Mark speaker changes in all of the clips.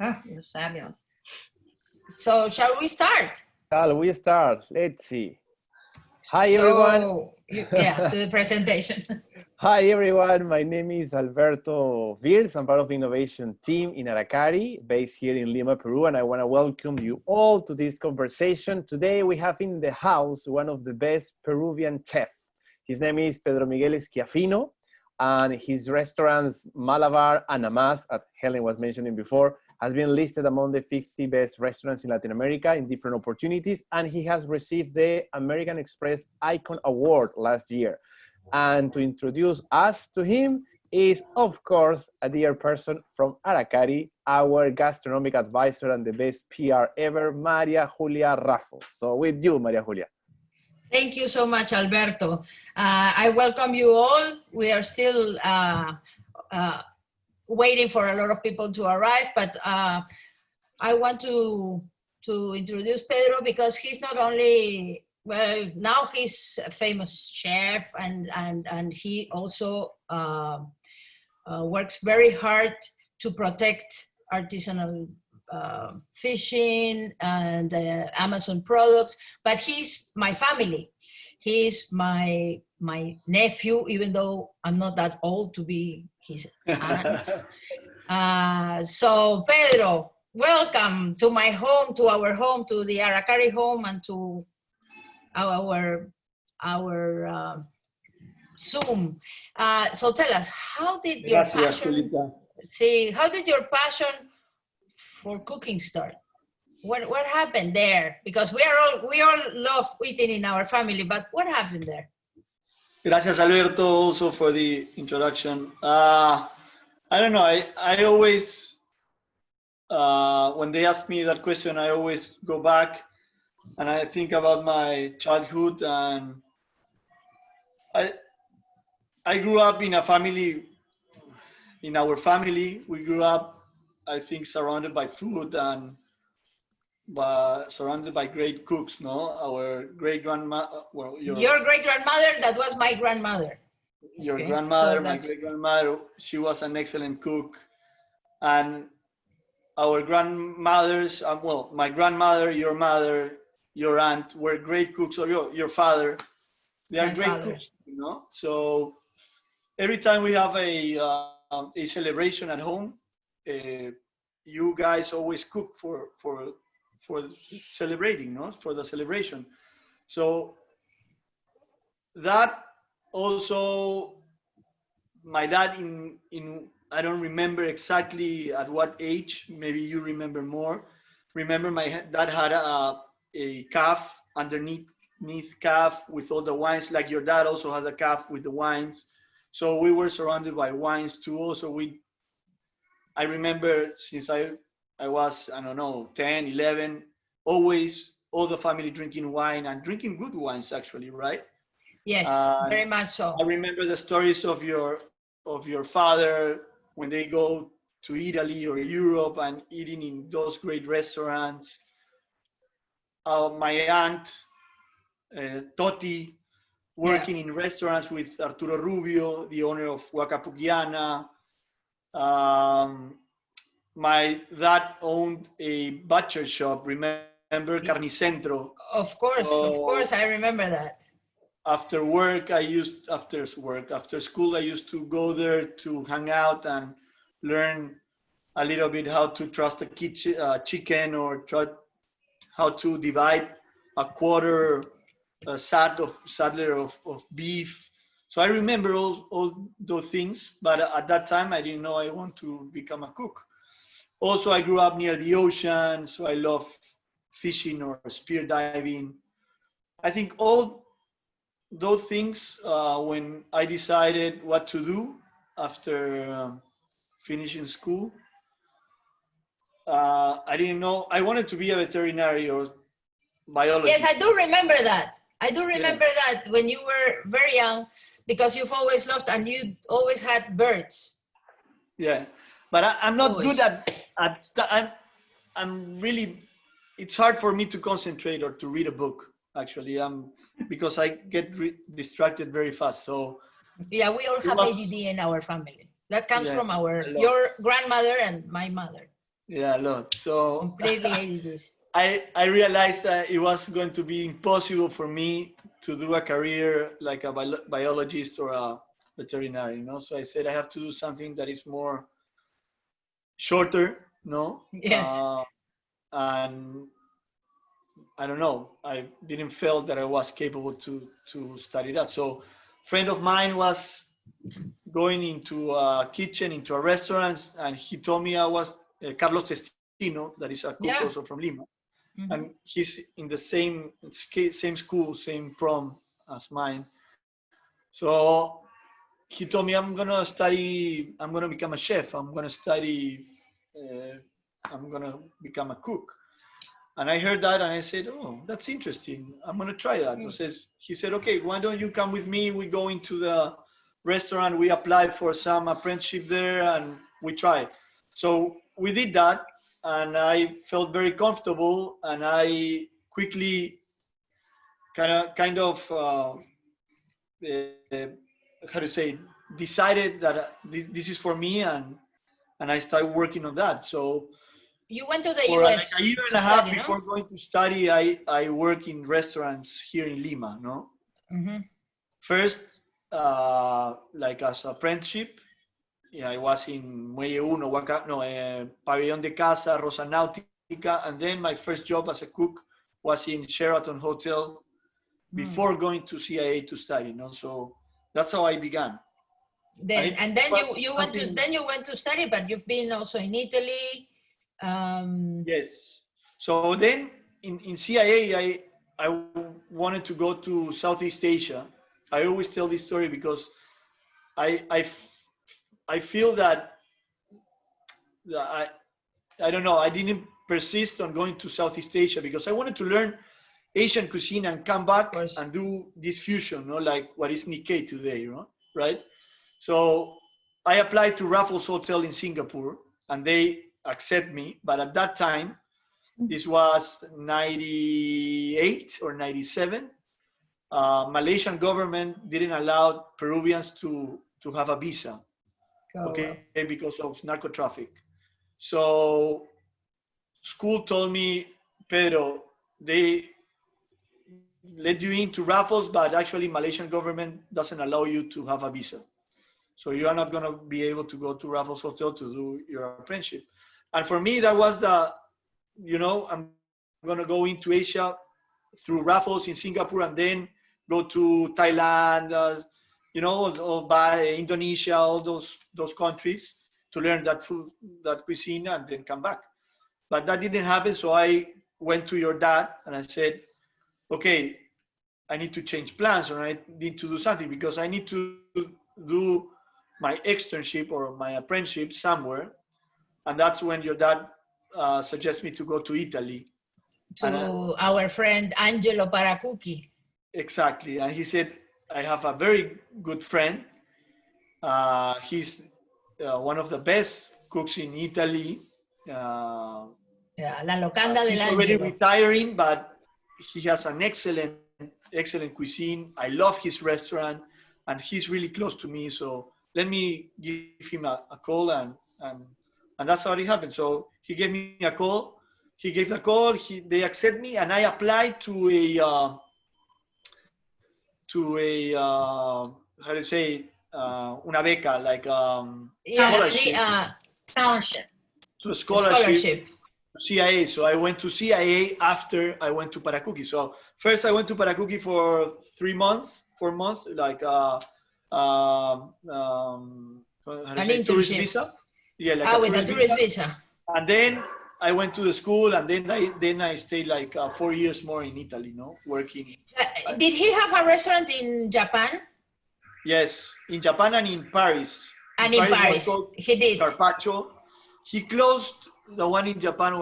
Speaker 1: Ah, Los Samuels. So shall we start?
Speaker 2: Shall we start? Let's see. Hi, everyone.
Speaker 1: To the presentation.
Speaker 2: Hi, everyone. My name is Alberto Virs. I'm part of the innovation team in Aracari, based here in Lima, Peru, and I want to welcome you all to this conversation. Today, we have in the house one of the best Peruvian chefs. His name is Pedro Miguel Schiaffino, and his restaurants Malabar and Amas, as Helen was mentioning before, has been listed among the 50 best restaurants in Latin America in different opportunities, and he has received the American Express Icon Award last year. And to introduce us to him is, of course, a dear person from Aracari, our gastronomic advisor and the best PR ever, Maria Julia Raffo. So with you, Maria Julia.
Speaker 1: Thank you so much, Alberto. I welcome you all. We are still waiting for a lot of people to arrive, but I want to introduce Pedro because he's not only, well, now he's a famous chef and he also works very hard to protect artisanal fishing and Amazon products, but he's my family. He's my nephew, even though I'm not that old to be his aunt. So Pedro, welcome to my home, to our home, to the Aracari home, and to our Zoom. So tell us, how did your passion? How did your passion for cooking start? What happened there? Because we all love eating in our family, but what happened there?
Speaker 3: Gracias, Alberto, also for the introduction. I don't know. I always, when they ask me that question, I always go back and I think about my childhood. And I grew up in a family. In our family, we grew up, I think, surrounded by food and surrounded by great cooks. No, our great grandma. Well,
Speaker 1: your great grandmother. That was my grandmother.
Speaker 3: Your grandmother, my great grandmother. She was an excellent cook, and our grandmothers. Well, my grandmother, your mother, your aunt were great cooks. Or your father, they are great cooks. You know, so every time we have a celebration at home, you guys always cook for celebrating, no? For the celebration. So that also, my dad in I don't remember exactly at what age. Maybe you remember more. Remember, my dad had a calf underneath calf with all the wines, like your dad also had a calf with the wines. So we were surrounded by wines too. Also, I remember since I was, I don't know, 10, 11, always all the family drinking wine and drinking good wines, actually, right?
Speaker 1: Yes, very much so.
Speaker 3: I remember the stories of your father when they go to Italy or Europe and eating in those great restaurants. My aunt, Toti, working in restaurants with Arturo Rubio, the owner of Huacapuquiana. My dad owned a butcher shop. Remember Carnicentro?
Speaker 1: Of course, I remember that.
Speaker 3: After school, I used to go there to hang out and learn a little bit how to trust a chicken or how to divide a quarter saddler of beef. So I remember all those things, but at that time I didn't know I want to become a cook. Also, I grew up near the ocean, so I love fishing or spear diving. I think all those things, when I decided what to do after finishing school, I didn't know. I wanted to be a veterinary or biologist.
Speaker 1: Yes, I do remember that. I do remember that when you were very young, because you've always loved and you always had birds.
Speaker 3: Yeah, but I'm not good I'm really, it's hard for me to concentrate or to read a book, actually, because I get distracted very fast. So
Speaker 1: yeah, we all have ADD in our family. That comes from your grandmother and my mother.
Speaker 3: Yeah, a lot. So
Speaker 1: completely hated this.
Speaker 3: I realized that it was going to be impossible for me to do a career like a biologist or a veterinarian, So I said I have to do something that is more shorter,
Speaker 1: Yes.
Speaker 3: And I don't know. I didn't feel that I was capable to study that. So, friend of mine was going into a kitchen, into a restaurant, and he told me I was Carlos Testino, that is a cook
Speaker 1: Yeah.
Speaker 3: also from Lima,
Speaker 1: Mhm.
Speaker 3: and he's in the same school, same prom as mine. So he told me I'm gonna study. I'm gonna become a chef. I'm gonna study. I'm gonna become a cook. And I heard that and I said, oh, that's interesting. I'm going to try that. He said, okay, why don't you come with me? We go into the restaurant. We apply for some apprenticeship there and we try. So we did that and I felt very comfortable and I quickly kind of how to say, decided that this is for me and I started working on that. So
Speaker 1: you went to the
Speaker 3: for like
Speaker 1: US
Speaker 3: a year
Speaker 1: to
Speaker 3: and a half
Speaker 1: study,
Speaker 3: before
Speaker 1: no?
Speaker 3: going to study, I work in restaurants here in Lima,
Speaker 1: Mm-hmm.
Speaker 3: First, like as apprenticeship, yeah, I was in Muelle Uno, Pabellón de Casa, Rosa Náutica, and then my first job as a cook was in Sheraton Hotel before going to CIA to study, So that's how I began.
Speaker 1: Then
Speaker 3: it
Speaker 1: and then
Speaker 3: was
Speaker 1: you
Speaker 3: something-
Speaker 1: went to study, but you've been also in Italy.
Speaker 3: Yes. So then in CIA, I wanted to go to Southeast Asia. I always tell this story because I feel that I don't know, I didn't persist on going to Southeast Asia because I wanted to learn Asian cuisine and come back and do this fusion, like what is Nikkei today, right? So I applied to Raffles Hotel in Singapore and they accept me. But at that time, this was 98 or 97, Malaysian government didn't allow Peruvians to have a visa, okay, because of narco traffic. So school told me, Pedro, they let you into Raffles, but actually Malaysian government doesn't allow you to have a visa. So you are not going to be able to go to Raffles Hotel to do your apprenticeship. And for me, that was I'm going to go into Asia through Raffles in Singapore and then go to Thailand, or by Indonesia, all those countries to learn that food, that cuisine, and then come back. But that didn't happen. So I went to your dad and I said, okay, I need to change plans or I need to do something because I need to do my externship or my apprenticeship somewhere. And that's when your dad suggests me to go to Italy.
Speaker 1: To our friend Angelo Paracucci.
Speaker 3: Exactly. And he said, I have a very good friend. He's one of the best cooks in Italy.
Speaker 1: La Locanda
Speaker 3: He's
Speaker 1: del
Speaker 3: already
Speaker 1: Angelo.
Speaker 3: retiring, but he has an excellent cuisine. I love his restaurant and he's really close to me. So let me give him a call and that's how it happened. So he gave me a call. He gave the call. They accept me, and I applied to a how to say una beca, like scholarship.
Speaker 1: Scholarship.
Speaker 3: To a scholarship. To CIA. So I went to CIA after I went to Paracucci. So first I went to Paracucci for 4 months, like an tourist visa. Yeah, like
Speaker 1: with a tourist visa.
Speaker 3: And then I went to the school, and then I stayed like 4 years more in Italy, working.
Speaker 1: Did he have a restaurant in Japan?
Speaker 3: Yes, in Japan and in Paris.
Speaker 1: And in Paris, he did.
Speaker 3: Carpaccio. He closed the one in Japan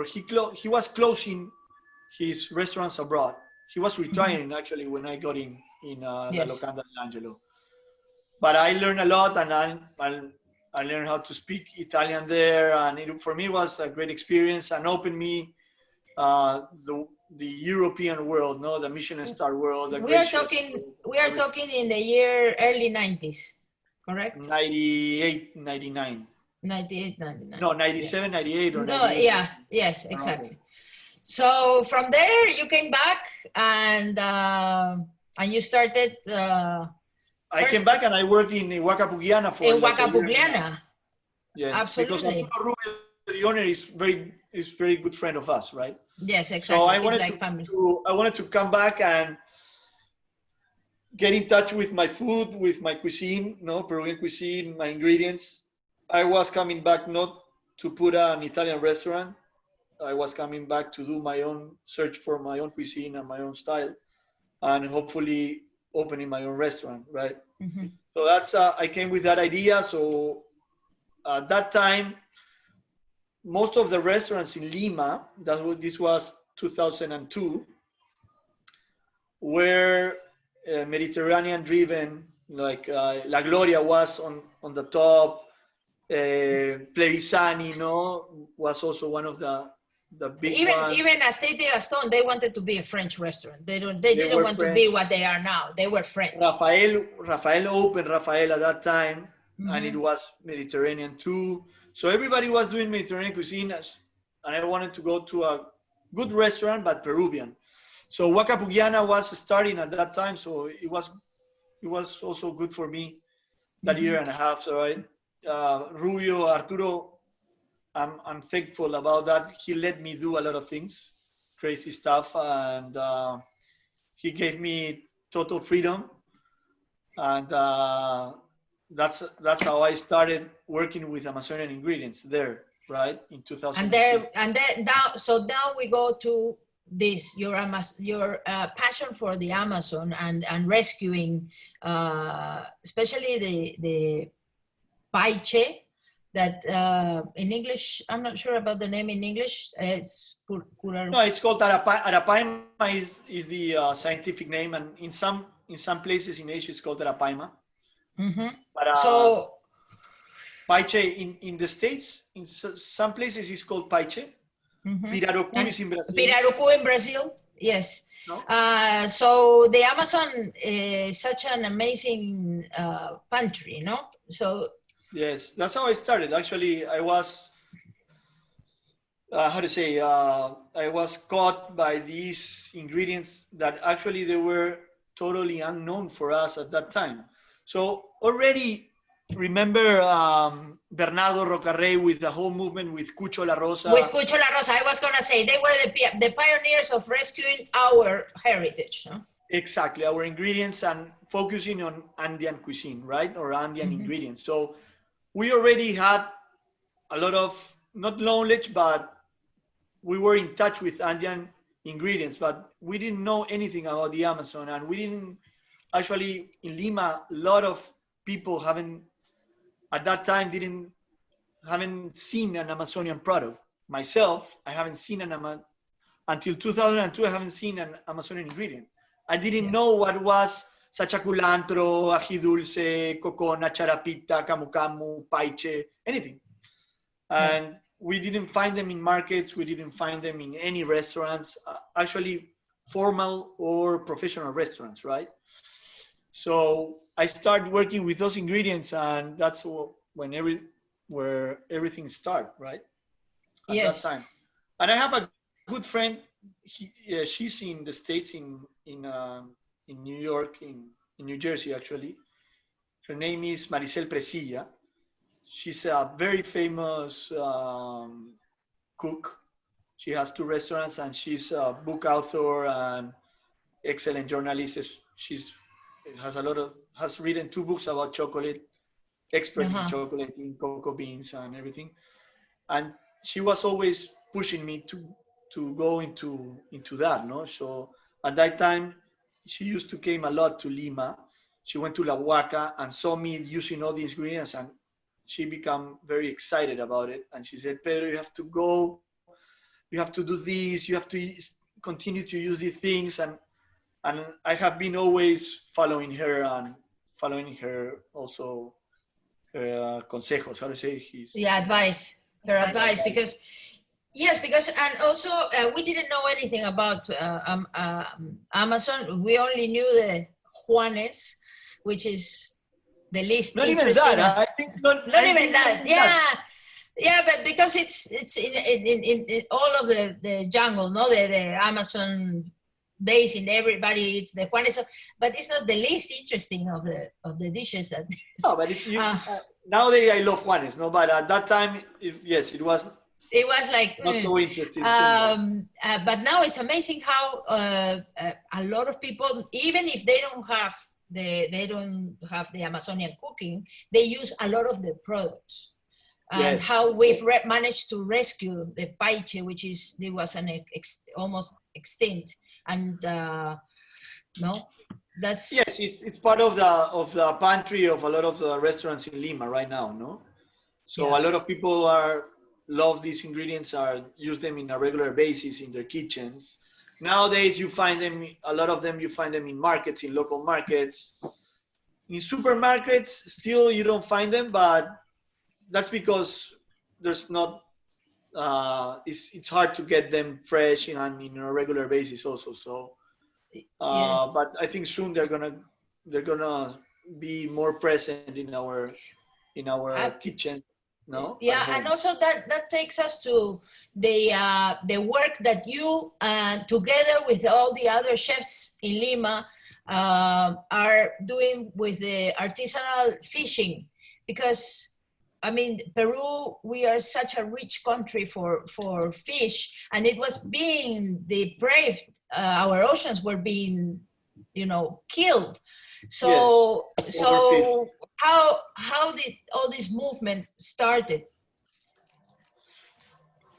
Speaker 3: he was closing his restaurants abroad. He was retiring actually when I got in La Locanda del Angelo. But I learned a lot, and I learned how to speak Italian there, and for me it was a great experience and opened me the European world, the Michelin star world.
Speaker 1: We are talking in the year early 90s, correct?
Speaker 3: 98, 99.
Speaker 1: 98, 99.
Speaker 3: No, 97,
Speaker 1: yes.
Speaker 3: 98 or
Speaker 1: No,
Speaker 3: 98.
Speaker 1: yeah, yes, exactly. So from there you came back and you started.
Speaker 3: I came back and I worked in Huaca Pugliana for
Speaker 1: in
Speaker 3: like
Speaker 1: Huaca
Speaker 3: a year and a half.
Speaker 1: Pugliana.
Speaker 3: Yeah,
Speaker 1: Absolutely.
Speaker 3: because Arturo Rubio, the owner, is very good friend of us, right?
Speaker 1: Yes, exactly.
Speaker 3: So I wanted to come back and get in touch with my food, with my cuisine, Peruvian cuisine, my ingredients. I was coming back not to put an Italian restaurant. I was coming back to do my own search for my own cuisine and my own style, and hopefully opening my own restaurant, right?
Speaker 1: Mm-hmm.
Speaker 3: So that's I came with that idea. So at that time, most of the restaurants in Lima, this was 2002, were Mediterranean driven. Like La Gloria was on the top. Plevisani, was also one of the big ones.
Speaker 1: Even Astete Gaston, they wanted to be a French restaurant. They didn't want to be what they are now. They were French.
Speaker 3: Rafael opened Rafael at that time,
Speaker 1: mm-hmm.
Speaker 3: and it was Mediterranean too. So everybody was doing Mediterranean cuisine, and I wanted to go to a good restaurant, but Peruvian. So Huaca Pugliana was starting at that time, so it was also good for me that mm-hmm. year and a half. So Rubio, Arturo, I'm thankful about that. He let me do a lot of things, crazy stuff, and he gave me total freedom. And that's how I started working with Amazonian ingredients there, right, in 2000.
Speaker 1: So now we go to this, your passion for the Amazon and rescuing, especially the paiche, that in English, I'm not sure about the name in English. It's
Speaker 3: no, it's called Arapaima is the scientific name, and in some places in Asia it's called Arapaima.
Speaker 1: Mm-hmm.
Speaker 3: But
Speaker 1: so
Speaker 3: paiche in the States, in some places it's called paiche.
Speaker 1: Mm-hmm.
Speaker 3: Pirarucu is in Brazil.
Speaker 1: Pirarucu in Brazil, yes.
Speaker 3: No?
Speaker 1: So the Amazon is such an amazing pantry, no? So
Speaker 3: yes, that's how I started. Actually, I was, I was caught by these ingredients that actually they were totally unknown for us at that time. So already remember Bernardo Rocarrey with the whole movement with Cucho La Rosa.
Speaker 1: With Cucho La Rosa, I was going to say, they were the pioneers of rescuing our heritage. No?
Speaker 3: Exactly, our ingredients and focusing on Andean cuisine, right? Or Andean mm-hmm. ingredients. So we already had a lot of, not knowledge, but we were in touch with Andean ingredients, but we didn't know anything about the Amazon. And we didn't, actually, in Lima, a lot of people at that time haven't seen an Amazonian product. Myself, I haven't seen until 2002, I haven't seen an Amazonian ingredient. I didn't know what was sacha culantro, ají dulce, cocona, charapita, camu camu, paiche, anything. And we didn't find them in markets. We didn't find them in any restaurants, actually formal or professional restaurants, right? So I started working with those ingredients, and that's where everything started, right? At that time. And I have a good friend. She's in the States, in New York, in New Jersey, actually. Her name is Maricel Presilla. She's a very famous cook. She has 2 restaurants, and she's a book author and excellent journalist. Has written 2 books about chocolate, expert in chocolate, in cocoa beans and everything. And she was always pushing me to go into that, no? So at that time, she used to came a lot to Lima. She went to La Huaca and saw me using all these ingredients, and she became very excited about it. And she said, Pedro, you have to go, you have to do this, you have to continue to use these things. And I have been always following her and following her also consejos, how to say
Speaker 1: advice, her advice, because and also we didn't know anything about Amazon. We only knew the Juanes, which is the least
Speaker 3: not
Speaker 1: interesting.
Speaker 3: Even that, I think not
Speaker 1: even that. Yeah. Yeah, but because it's in all of the jungle, no, the Amazon basin, everybody eats the Juanes, but it's not the least interesting of the dishes that.
Speaker 3: No, but if you nowadays I love Juanes, no, but at that time, yes, it was.
Speaker 1: It was like
Speaker 3: not so interesting.
Speaker 1: But now it's amazing how a lot of people, even if they don't have the Amazonian cooking, they use a lot of the products. And how we've managed to rescue the paiche, which was almost extinct, and no, that's
Speaker 3: yes, it's part of the pantry of a lot of the restaurants in Lima right now, no. So a lot of people love these ingredients, use them in a regular basis in their kitchens. Nowadays, you find them, a lot of them, you find them in markets, in local markets. In supermarkets, still you don't find them, but that's because there's not, it's hard to get them fresh and in a regular basis also. So, but I think soon they're gonna be more present in our kitchen. No?
Speaker 1: Yeah, and also that takes us to the work that you, together with all the other chefs in Lima, are doing with the artisanal fishing, because I mean, Peru, we are such a rich country for fish, and it was being depraved. Our oceans were being, killed. So how did all this movement started?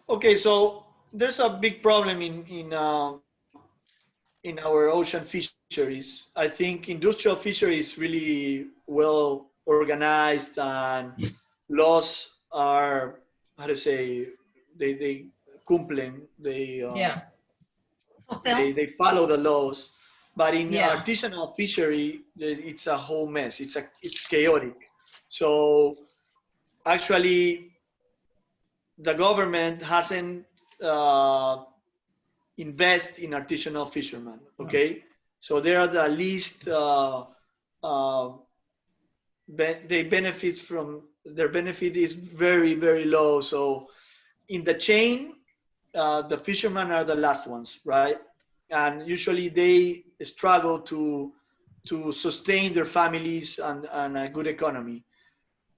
Speaker 3: Okay, so there's a big problem in our ocean fisheries. I think industrial fisheries really well organized, and laws are, how to say, they cumplen, they follow the laws. But in artisanal fishery, it's a whole mess. It's chaotic. So actually, the government hasn't invest in artisanal fishermen. Okay, so they are the least. They benefit from, their benefit is very, very low. So in the chain, the fishermen are the last ones, right? And usually they struggle to sustain their families and a good economy.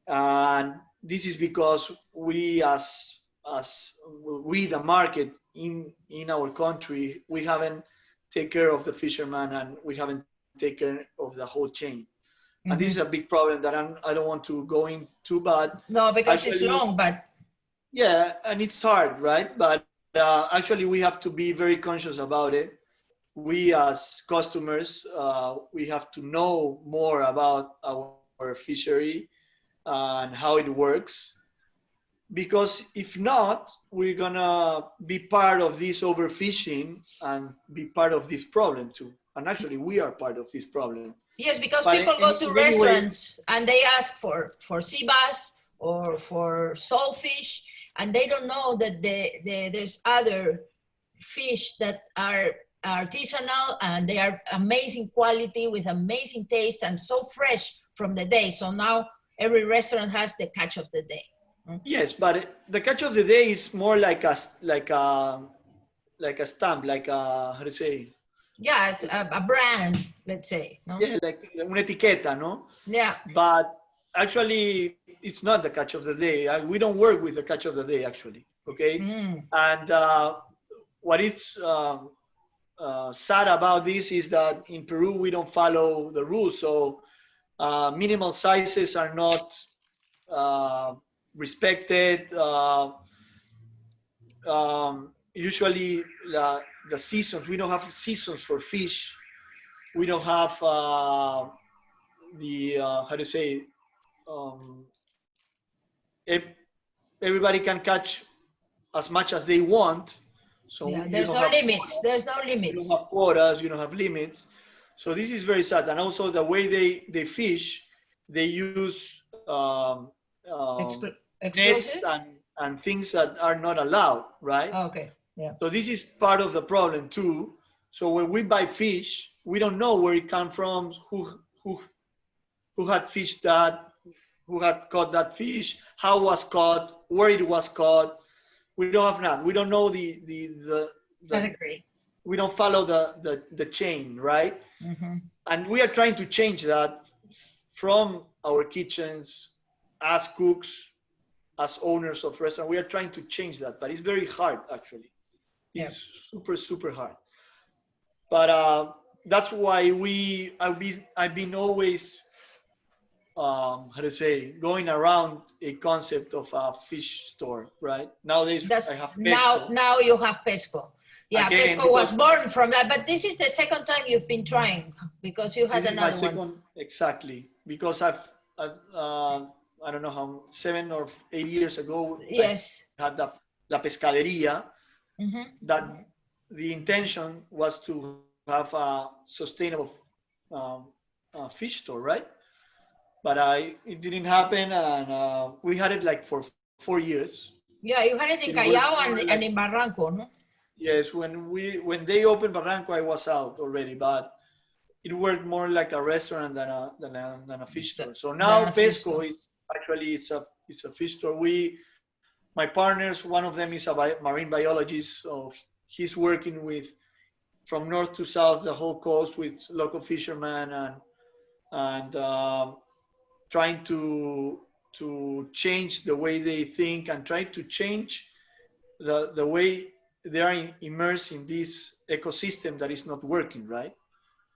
Speaker 3: And this is because we, as the market in our country, we haven't taken care of the fishermen, and we haven't taken care of the whole chain. And this is a big problem that I don't want to go into, but
Speaker 1: no, because actually, it's long, but
Speaker 3: yeah, and it's hard, right? But actually, we have to be very conscious about it. We as customers, we have to know more about our fishery and how it works, because if not, we're gonna be part of this overfishing and be part of this problem too. And actually, we are part of this problem.
Speaker 1: Yes, because people go to restaurants and they ask for sea bass or for saltfish, and they don't know that there's other fish that are artisanal, and they are amazing quality with amazing taste and so fresh from the day. So now every restaurant has the catch of the day.
Speaker 3: Yes, but the catch of the day is more like a stamp, like a, how to say?
Speaker 1: Yeah, it's a brand, let's say. No?
Speaker 3: Yeah, like una etiqueta, no?
Speaker 1: Yeah.
Speaker 3: But actually, it's not the catch of the day. We don't work with the catch of the day, actually. Okay. And what is sad about this is that in Peru we don't follow the rules. So minimal sizes are not respected. Usually the seasons, we don't have seasons for fish. We don't have how to say, everybody can catch as much as they want. So
Speaker 1: yeah, there's no limits. There's no limits.
Speaker 3: You don't have quotas, you don't have limits. So this is very sad. And also the way they fish, they use nets and things that are not allowed, right?
Speaker 1: Oh, okay. Yeah.
Speaker 3: So this is part of the problem too. So when we buy fish, we don't know where it comes from, who had fished that, who had caught that fish, how it was caught, where it was caught. We don't have that. We don't know the
Speaker 1: Pedigree.
Speaker 3: we don't follow the chain, right?
Speaker 1: Mm-hmm.
Speaker 3: And we are trying to change that from our kitchens as cooks, as owners of restaurants. We are trying to change that, but it's very hard actually. It's super hard. But that's why I've been always how to say, going around a concept of a fish store, right? Nowadays I have Pesco.
Speaker 1: Now you have Pesco. Yeah,
Speaker 3: Again,
Speaker 1: Pesco was born from that, but this is the second time you've been trying because you had another one.
Speaker 3: Exactly, because I've I don't know how 7 or 8 years ago.
Speaker 1: Yes.
Speaker 3: I had La Pescaderia.
Speaker 1: Mm-hmm.
Speaker 3: That the intention was to have a sustainable fish store, right? But it didn't happen, and we had it like for 4 years.
Speaker 1: Yeah, you had it in Callao and in Barranco, no?
Speaker 3: Yes, when they opened Barranco, I was out already, but it worked more like a restaurant than a fish store. So now Pesco is actually it's a fish store. My partners, one of them is a marine biologist, so he's working from north to south the whole coast with local fishermen and trying to change the way they think and try to change the way they are immersed in this ecosystem that is not working, right?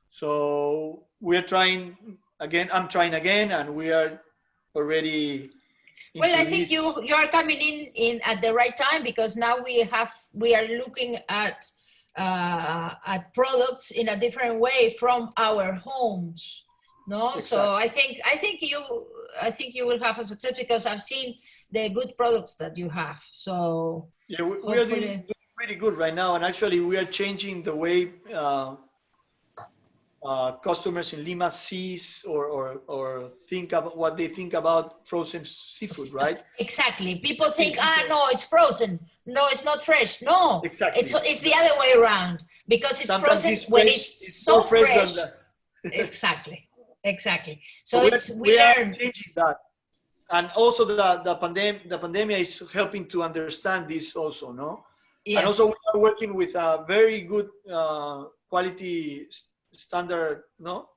Speaker 3: So we're trying again, I'm trying again, and we are already
Speaker 1: well, I think you are coming in at the right time, because now we are looking at products in a different way from our homes. No, exactly. So I think you will have a success, because I've seen the good products that you have. So
Speaker 3: yeah, we are doing pretty good right now, and actually we are changing the way customers in Lima sees or think about what they think about frozen seafood, right?
Speaker 1: Exactly. People think, no, it's frozen. No, it's not fresh. No,
Speaker 3: exactly.
Speaker 1: It's the other way around, because it's
Speaker 3: sometimes
Speaker 1: frozen when it's so fresh. Exactly. So we learn
Speaker 3: changing that, and also the pandemic is helping to understand this also, no? Yes. And also we are working with a very good quality standard, no?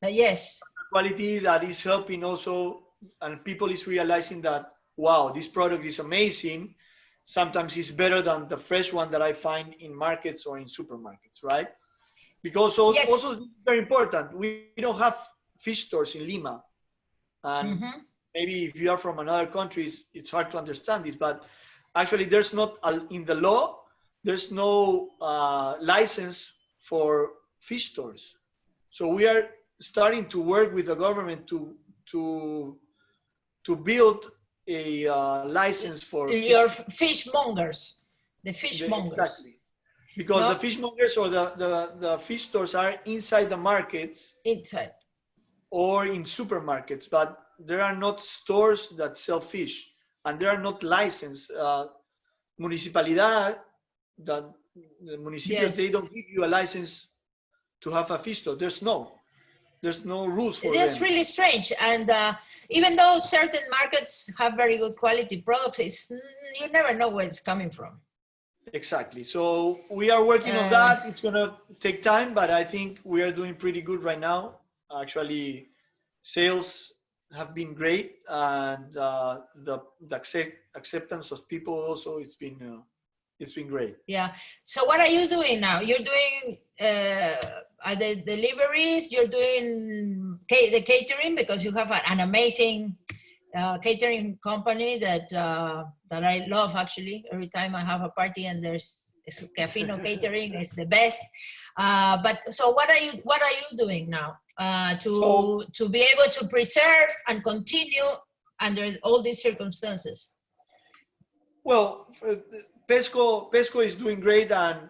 Speaker 1: Yes.
Speaker 3: Quality that is helping also, and people is realizing that, wow, this product is amazing. Sometimes it's better than the fresh one that I find in markets or in supermarkets, right? Because also it's very important. We don't have fish stores in Lima, and maybe if you are from another country, it's hard to understand this, but actually there's not in the law, there's no license for fish stores. So we are starting to work with the government to build a license for
Speaker 1: your fishmongers, the fishmongers.
Speaker 3: Exactly, because the fishmongers or the fish stores are inside the markets, or in supermarkets, but there are not stores that sell fish, and they are not licensed. Municipalidad, the municipio, they don't give you a license to have a fish store. There's no rules for them.
Speaker 1: It's really strange, and even though certain markets have very good quality products, you never know where it's coming from.
Speaker 3: Exactly. So we are working on that. It's gonna take time, but I think we are doing pretty good right now. Actually, sales have been great, and the acceptance of people also, it's been great.
Speaker 1: Yeah. So what are you doing now? You're doing the deliveries. You're doing the catering, because you have an amazing catering company that I love, actually. Every time I have a party and there's Cafino Catering, it's the best. But so what are you doing now to be able to preserve and continue under all these circumstances?
Speaker 3: Well, Pesco is doing great, and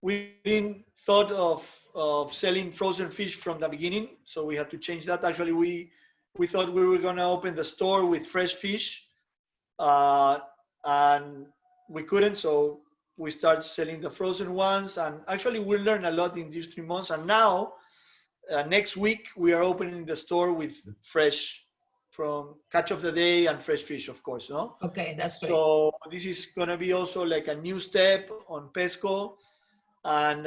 Speaker 3: we didn't thought of selling frozen fish from the beginning, so we had to change that. Actually, we thought we were gonna open the store with fresh fish, and we couldn't, so we started selling the frozen ones, and actually we learned a lot in these 3 months. And now next week we are opening the store with fresh catch of the day and fresh fish, of course, no?
Speaker 1: Okay, that's great.
Speaker 3: So this is gonna be also like a new step on Pesco, and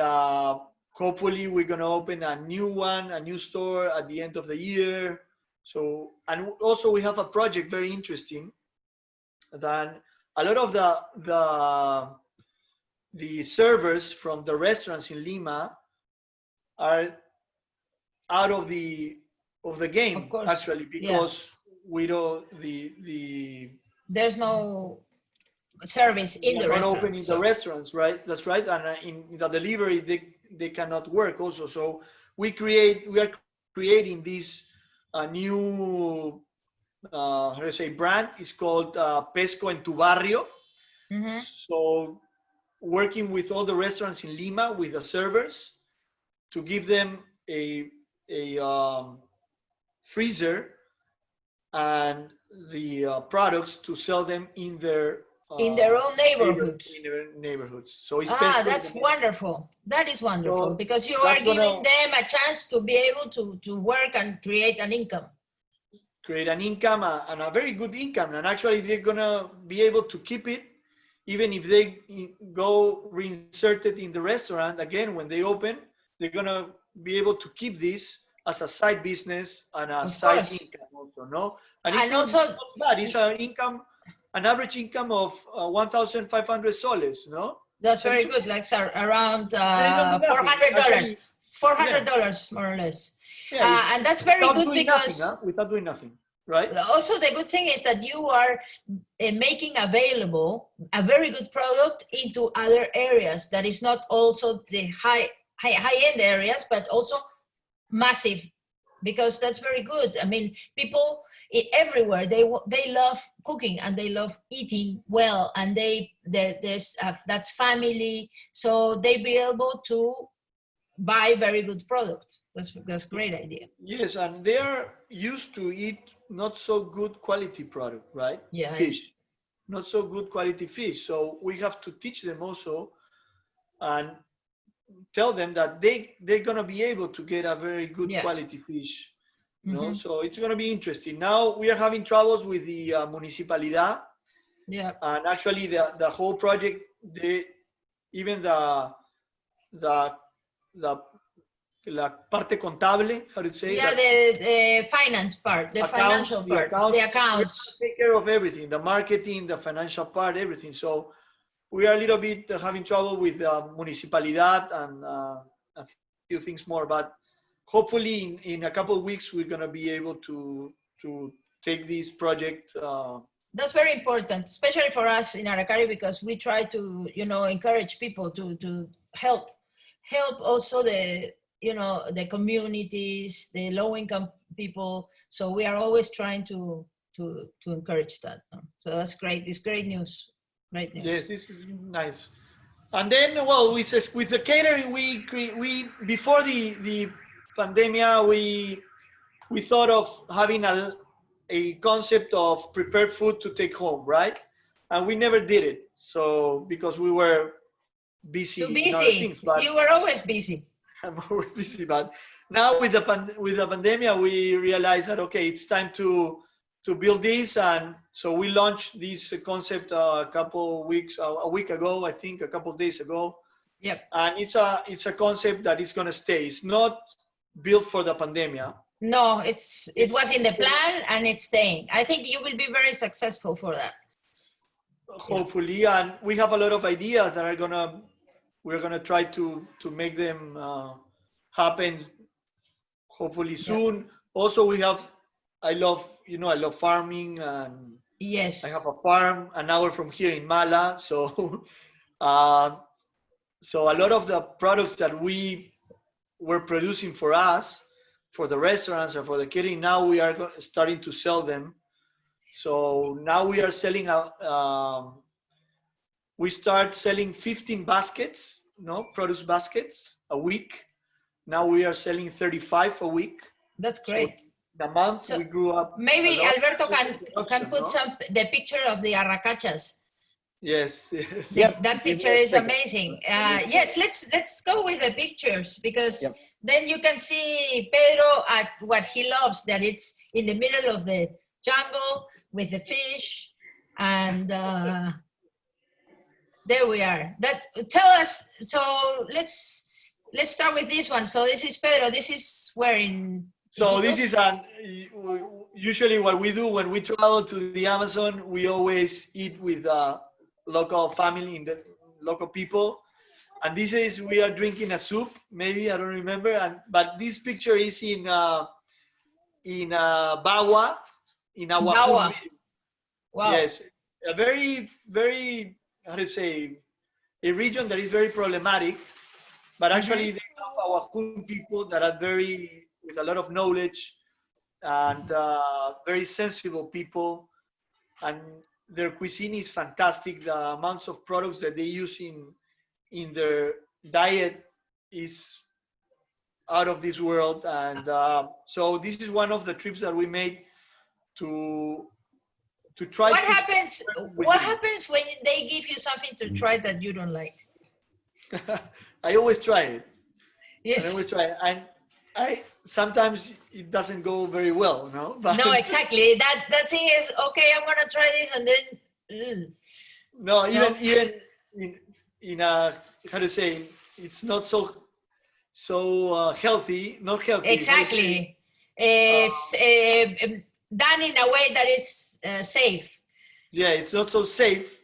Speaker 3: hopefully we're gonna open a new store at the end of the year. So, and also we have a project very interesting that a lot of the servers from the restaurants in Lima are out of the game,
Speaker 1: Of course.
Speaker 3: actually, because we don't
Speaker 1: there's no service in the
Speaker 3: not
Speaker 1: restaurant.
Speaker 3: open in the restaurants, right? That's right. And in the delivery, they cannot work also. So we are creating this new how do you say brand? It's called Pesco en tu Barrio.
Speaker 1: Mm-hmm.
Speaker 3: So working with all the restaurants in Lima with the servers to give them a freezer and the products to sell them in their
Speaker 1: own neighborhoods.
Speaker 3: In their neighborhoods. So it's
Speaker 1: that's wonderful. That is wonderful,
Speaker 3: So
Speaker 1: because you are giving
Speaker 3: gonna
Speaker 1: them a chance to be able to work and create an income.
Speaker 3: Create an income and a very good income, and actually they're gonna be able to keep it even if they go reinserted in the restaurant again when they open. They're gonna be able to keep this as a side business and a side income also, no? And it's
Speaker 1: also
Speaker 3: not bad. It's an average income of 1,500 soles, no?
Speaker 1: That's very good. Like around $400. $400 more or less.
Speaker 3: Yeah,
Speaker 1: and that's very good because
Speaker 3: without doing nothing, right?
Speaker 1: Also, the good thing is that you are making available a very good product into other areas that is not also the high-end areas, but also massive, because that's very good. I mean, people everywhere, they love cooking and they love eating well, and that's family, so they be able to buy very good product. That's a great idea.
Speaker 3: Yes, and they are used to eat not so good quality product, right?
Speaker 1: Yeah.
Speaker 3: Fish, not so good quality fish. So we have to teach them also and tell them that they're gonna be able to get a very good quality fish. You know, so it's gonna be interesting. Now we are having troubles with the municipalidad.
Speaker 1: Yeah.
Speaker 3: And actually, the whole project, even the la parte contable, how to say?
Speaker 1: Yeah, the finance part, the financial part, the accounts.
Speaker 3: Take care of everything, the marketing, the financial part, everything. So we are a little bit having trouble with the municipalidad and a few things more, but hopefully in a couple of weeks, we're gonna be able to take this project.
Speaker 1: That's very important, especially for us in Aracari, because we try to, encourage people to help also the communities, the low-income people. So we are always trying to encourage that. So that's great. It's great news. Great news.
Speaker 3: Yes, this is nice. And then, well, with the catering, we before the pandemic, we thought of having a concept of prepared food to take home, right? And we never did it. So because we were busy.
Speaker 1: Too busy.
Speaker 3: In other things, but
Speaker 1: you were always busy.
Speaker 3: I'm always busy, but now with the pandemic, we realized that okay, it's time to build this, and so we launched this concept a week ago, I think, a couple of days ago.
Speaker 1: Yep.
Speaker 3: And it's a concept that is going to stay. It's not built for the pandemic.
Speaker 1: No, it was in the plan and it's staying. I think you will be very successful for that.
Speaker 3: Hopefully, and we have a lot of ideas that we're gonna try to make them happen. Hopefully soon. Yeah. Also, I love farming, and
Speaker 1: yes,
Speaker 3: I have a farm an hour from here in Mala. So, so a lot of the products that we were producing for us, for the restaurants and for the catering, now we are starting to sell them. So now we are selling we start selling 15 baskets, produce baskets a week. Now we are selling 35 a week.
Speaker 1: That's great.
Speaker 3: So the month we grew up.
Speaker 1: Maybe Alberto can put the picture of the arracachas.
Speaker 3: Yes.
Speaker 1: That picture is amazing. Yes, let's go with the pictures, because then you can see Pedro at what he loves, that it's in the middle of the jungle with the fish, and there we are. Tell us. So let's start with this one. So this is Pedro. This is where in.
Speaker 3: So this is usually what we do when we travel to the Amazon. We always eat with local family, in the local people. And this is, we are drinking a soup, maybe, I don't remember. But this picture is in Bagua, in Aguacul.
Speaker 1: Wow.
Speaker 3: Yes, a very, very, how to say, a region that is very problematic. But actually, they have Aguacul people that are with a lot of knowledge and very sensible people. And their cuisine is fantastic. The amounts of products that they use in their diet is out of this world. And so this is one of the trips that we made to try.
Speaker 1: What happens when they give you something to try that you don't like?
Speaker 3: I always try it.
Speaker 1: Yes.
Speaker 3: I always try it. And sometimes it doesn't go very well, no? But
Speaker 1: no, exactly. That thing is, okay, I'm gonna try this, and then
Speaker 3: no, even in a, how to say, it's not so healthy, not healthy.
Speaker 1: Exactly. Done in a way that is safe.
Speaker 3: Yeah, it's not so safe,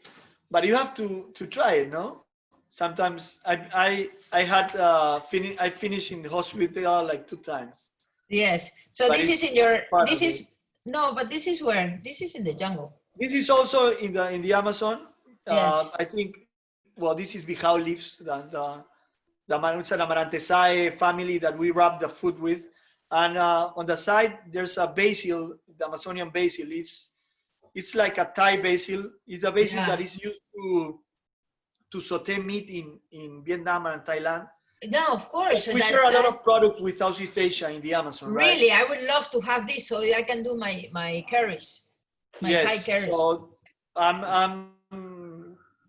Speaker 3: but you have to try it, no? Sometimes I finished in the hospital like 2 times.
Speaker 1: Yes. So
Speaker 3: But
Speaker 1: this is in your. This is no, but this is where. This is in the jungle.
Speaker 3: This is also in the Amazon.
Speaker 1: Yes.
Speaker 3: I think. Well, this is Bijao leaves, the Amarantaceae family that we wrap the food with, and on the side there's a basil, the Amazonian basil. It's like a Thai basil. It's the basil that is used to saute meat in Vietnam and Thailand.
Speaker 1: No, of course.
Speaker 3: We share a lot of products with Southeast Asia in the Amazon.
Speaker 1: Really,
Speaker 3: right?
Speaker 1: I would love to have this so I can do my curries, Thai curries.
Speaker 3: So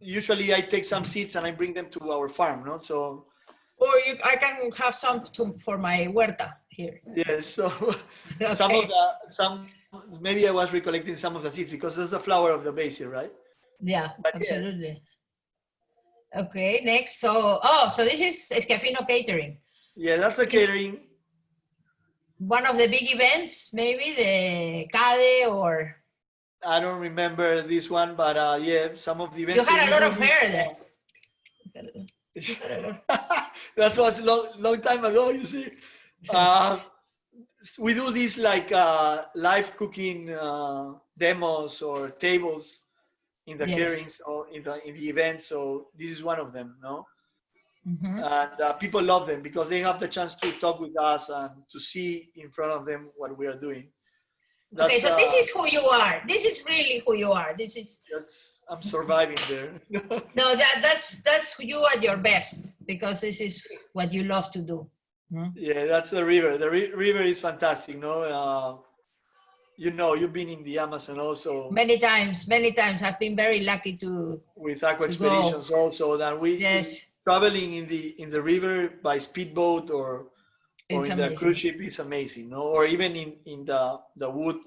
Speaker 3: usually I take some seeds and I bring them to our farm, no? So.
Speaker 1: Or I can have some for my huerta here.
Speaker 3: Yes. So
Speaker 1: Okay.
Speaker 3: maybe I was recollecting some of the seeds because that's the flower of the basil, right?
Speaker 1: Yeah,
Speaker 3: But
Speaker 1: absolutely. Okay, next. So this is Escafino Catering.
Speaker 3: Yeah, that's a catering.
Speaker 1: One of the big events, maybe the CADE or.
Speaker 3: I don't remember this one, but yeah, some of the events.
Speaker 1: You had a lot of hair there.
Speaker 3: That was a long time ago, you see. We do these like live cooking demos or tables in the caterings or in the event. So this is one of them, no?
Speaker 1: Mm-hmm.
Speaker 3: And people love them because they have the chance to talk with us and to see in front of them what we are doing.
Speaker 1: Okay, so this is who you are. This is really who you are.
Speaker 3: I'm surviving there.
Speaker 1: No, that's you at your best because this is what you love to do. Hmm?
Speaker 3: Yeah, that's the river. The river is fantastic, no? You've been in the Amazon also.
Speaker 1: Many times. I've been very lucky
Speaker 3: with aqua expeditions also. That we traveling in the river by speedboat or in the cruise ship is amazing, no? Or even in the wood,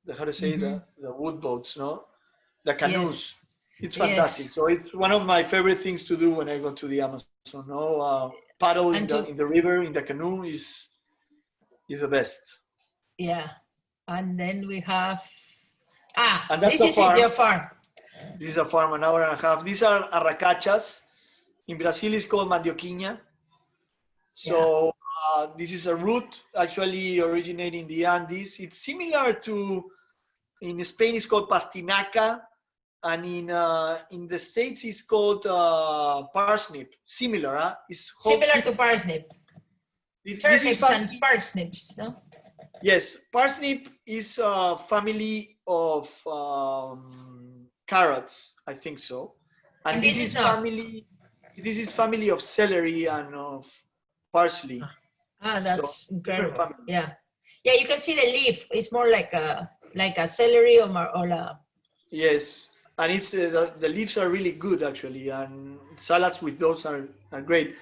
Speaker 3: the wood boats, no? The canoes. It's fantastic. So it's one of my favorite things to do when I go to the Amazon, no? Paddle in the river, in the canoe is the best.
Speaker 1: Yeah. And then we have,
Speaker 3: this is
Speaker 1: your farm.
Speaker 3: This is a farm, an hour and a half. These are arracachas. In Brazil, it's called mandioquinha. So this is a root actually originating in the Andes. It's similar to, in Spain, it's called pastinaca. And in the States, it's called parsnip. Similar, huh? It's
Speaker 1: similar to parsnip. Turnips and parsnips, no?
Speaker 3: Yes, parsnip is a family of carrots, I think so. And this is family of celery and of parsley.
Speaker 1: That's incredible. Yeah, you can see the leaf. It's more like a celery or a.
Speaker 3: Yes, and it's the leaves are really good actually, and salads with those are great.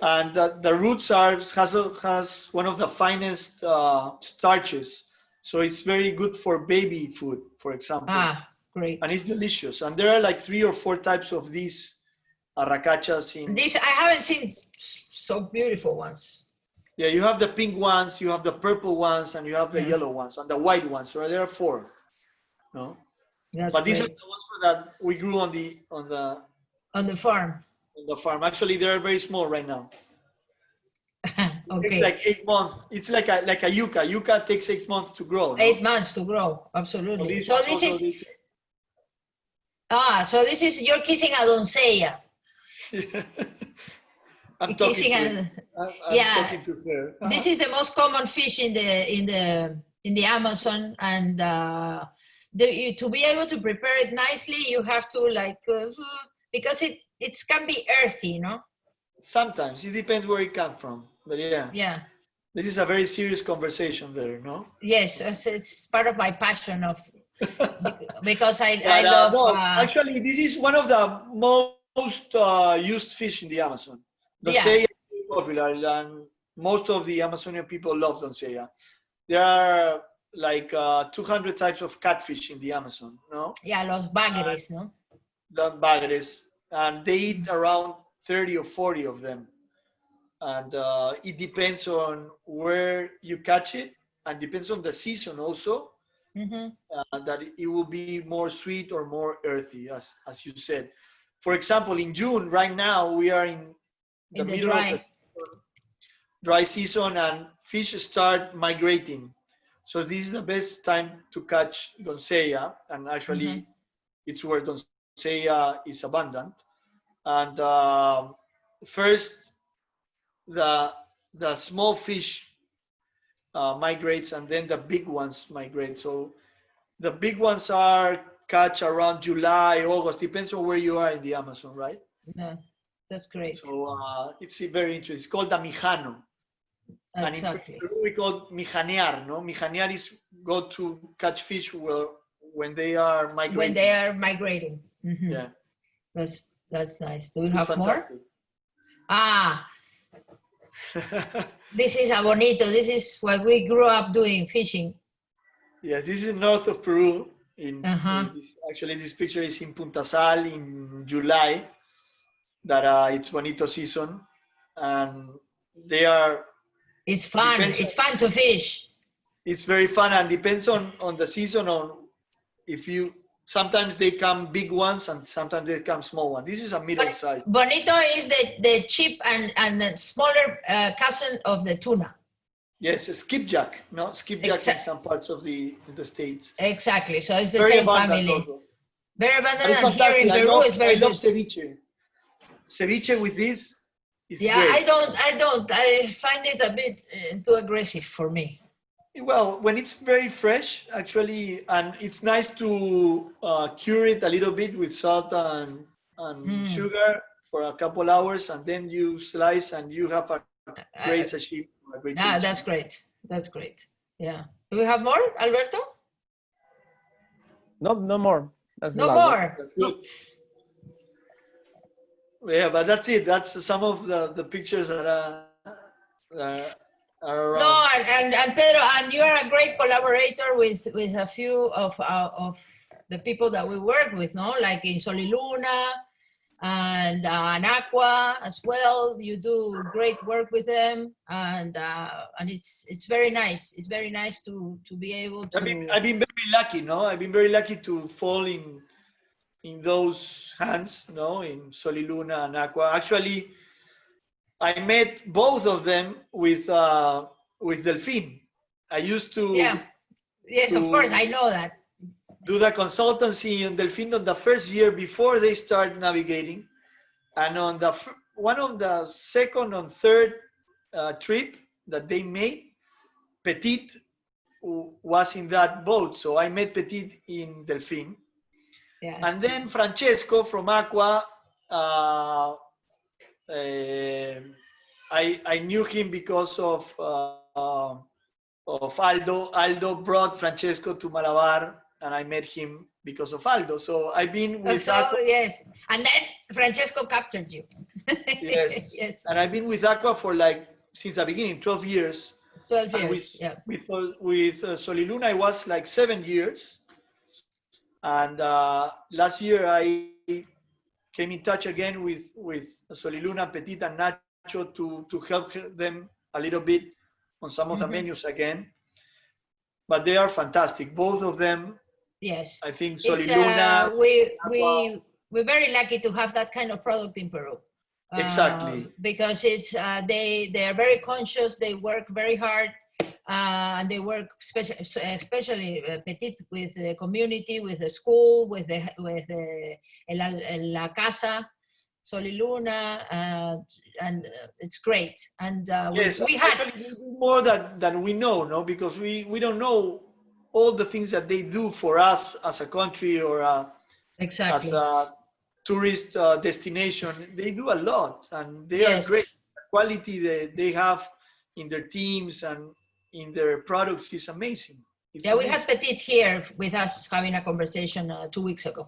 Speaker 3: And the roots has one of the finest starches. So it's very good for baby food, for example.
Speaker 1: Ah, great.
Speaker 3: And it's delicious. And there are like 3 or 4 types of these arracachas in.
Speaker 1: This, I haven't seen so beautiful ones.
Speaker 3: Yeah, you have the pink ones, you have the purple ones, and you have the yellow ones, and the white ones. So there are 4. No?
Speaker 1: That's
Speaker 3: but these
Speaker 1: great.
Speaker 3: are the ones that we grew on the
Speaker 1: farm.
Speaker 3: On the farm. Actually, they are very small right now.
Speaker 1: Okay.
Speaker 3: It's like 8 months. It's like a yucca. Yucca takes 8 months to grow. No?
Speaker 1: 8 months to grow. Absolutely. So this is you're kissing a doncella.
Speaker 3: I'm
Speaker 1: kissing
Speaker 3: talking to her.
Speaker 1: This is the most common fish in the Amazon, and to be able to prepare it nicely, you have to because it can be earthy, no?
Speaker 3: Sometimes it depends where it comes from, but yeah.
Speaker 1: Yeah.
Speaker 3: This is a very serious conversation there, no?
Speaker 1: Yes, it's part of my passion because I love.
Speaker 3: No, actually, this is one of the most used fish in the Amazon. Doncella is very popular, and most of the Amazonian people love doncella. There are like 200 types of catfish in the Amazon, no?
Speaker 1: Yeah, los bagres, no?
Speaker 3: The bagres, and they eat around 30 or 40 of them. And it depends on where you catch it, and depends on the season also. That it will be more sweet or more earthy, as you said. For example, in June, right now, we are in the middle of the dry season, and fish start migrating. So this is the best time to catch doncella, and actually it's where doncella is abundant. And first, the small fish migrates, and then the big ones migrate. So the big ones are catch around July, August, depends on where you are in the Amazon, right?
Speaker 1: Yeah, that's great.
Speaker 3: So it's very interesting. It's called the mijano.
Speaker 1: Exactly.
Speaker 3: And in Peru we call it mijanear, no? Mijanear is go to catch fish when they are migrating.
Speaker 1: When they are migrating.
Speaker 3: Yeah.
Speaker 1: That's nice. Do we have more? This is a bonito. This is what we grew up doing, fishing.
Speaker 3: Yeah, this is north of Peru. Actually, this picture is in Punta Sal in July. That it's bonito season, and they are.
Speaker 1: It's fun. It's fun to fish.
Speaker 3: It's very fun, and depends on the season. If you sometimes they come big ones, and sometimes they come small ones. This is a middle size.
Speaker 1: Bonito is the cheap and smaller cousin of the tuna.
Speaker 3: Yes, skipjack. No, skipjack in some parts of the States.
Speaker 1: Exactly. So it's the same family. Also. Very abundant. And here in Peru is very good.
Speaker 3: Ceviche. Ceviche with this is great.
Speaker 1: I don't. I find it a bit too aggressive for me.
Speaker 3: Well, when it's very fresh, actually, and it's nice to cure it a little bit with salt and sugar for a couple hours, and then you slice, and you have a great sashimi.
Speaker 1: That's great. That's great. Yeah. Do we have more, Alberto?
Speaker 2: No more. That's
Speaker 1: no more.
Speaker 3: That's good. Yeah, but that's it. That's some of the pictures that are around.
Speaker 1: No, and Pedro, and you are a great collaborator with a few of the people that we work with, no? Like in Soliluna and Anaqua as well. You do great work with them, and it's very nice. It's very nice to be able to.
Speaker 3: I've been very lucky, no? I've been very lucky to fall in those hands, no? In Soliluna and Anaqua. Actually, I met both of them with Delfin. I used to.
Speaker 1: Yeah. Yes, of course, I know that.
Speaker 3: Do the consultancy in Delfin on the first year before they start navigating, and on one of the second and third trip that they made, Petit was in that boat, so I met Petit in Delfin.
Speaker 1: Yes.
Speaker 3: And then Francesco from Aqua, I knew him because of Aldo. Aldo brought Francesco to Malabar, and I met him because of Aldo. So I've been with Aqua.
Speaker 1: Yes, and then Francesco captured you.
Speaker 3: Yes.
Speaker 1: Yes.
Speaker 3: And I've been with Aqua for since the beginning, 12 years.
Speaker 1: 12
Speaker 3: And
Speaker 1: years, yeah.
Speaker 3: With Soliluna, it was like 7 years. And last year, I came in touch again with Soliluna, Petit, and Nacho to help them a little bit on some of the menus again. But they are fantastic, both of them.
Speaker 1: Yes.
Speaker 3: I think Soliluna.
Speaker 1: We're very lucky to have that kind of product in Peru.
Speaker 3: Exactly.
Speaker 1: Because it's they are very conscious. They work very hard, and they work especially Petit with the community, with the school, with the La Casa, Soliluna, and it's great. And
Speaker 3: yes,
Speaker 1: we had
Speaker 3: actually we do more than we know, no, because we don't know all the things that they do for us as a country or
Speaker 1: exactly.
Speaker 3: as a tourist destination. They do a lot, and they
Speaker 1: yes.
Speaker 3: are great. The quality they have in their teams and in their products is amazing. It's
Speaker 1: amazing. We had Petit here with us having a conversation 2 weeks ago.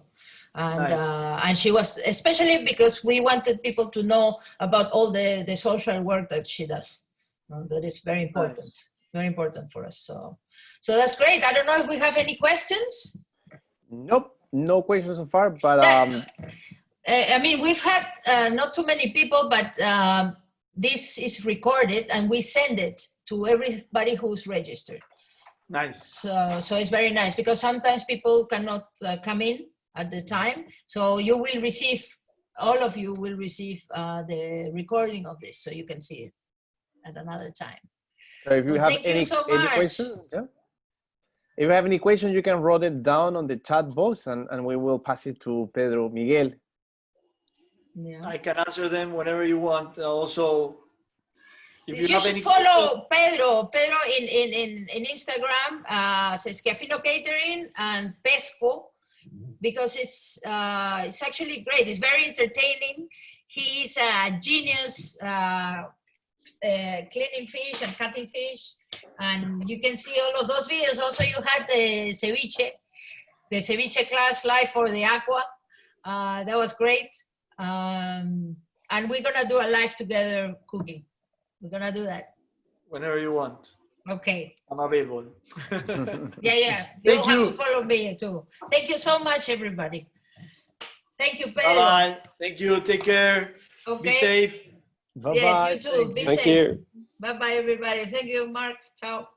Speaker 1: And, nice. And she was, especially because we wanted people to know about all the social work that she does. That is very important, nice. Very important for us. So that's great. I don't know if we have any questions.
Speaker 2: Nope, no questions so far, but
Speaker 1: I mean, we've had not too many people, but this is recorded and we send it to everybody who's registered.
Speaker 3: Nice.
Speaker 1: So it's very nice because sometimes people cannot come in at the time. So you will receive, all of you will receive the recording of this so you can see it at another time.
Speaker 2: So if you have any questions, yeah? If you have any questions, you can write it down on the chat box and we will pass it to Pedro Miguel.
Speaker 3: Yeah. I can answer them whenever you want. Also, if you
Speaker 1: should
Speaker 3: have any
Speaker 1: follow Pedro in Instagram, Schiaffino Catering and Pesco, because it's actually great. It's very entertaining. He's a genius cleaning fish and cutting fish, and you can see all of those videos. Also, you had the ceviche class live for the aqua. That was great. And we're gonna do a live together cooking. We're gonna do that.
Speaker 3: Whenever you want.
Speaker 1: Okay.
Speaker 3: I'm available.
Speaker 1: Yeah.
Speaker 3: Thank you.
Speaker 1: Have to follow me too. Thank you so much, everybody. Thank you, Pedro.
Speaker 3: Bye. Thank you. Take care.
Speaker 1: Okay.
Speaker 3: Be safe.
Speaker 2: Bye-bye.
Speaker 1: Yes, you too. Be safe.
Speaker 2: Thank you.
Speaker 1: Bye-bye, everybody. Thank you, Mark. Ciao.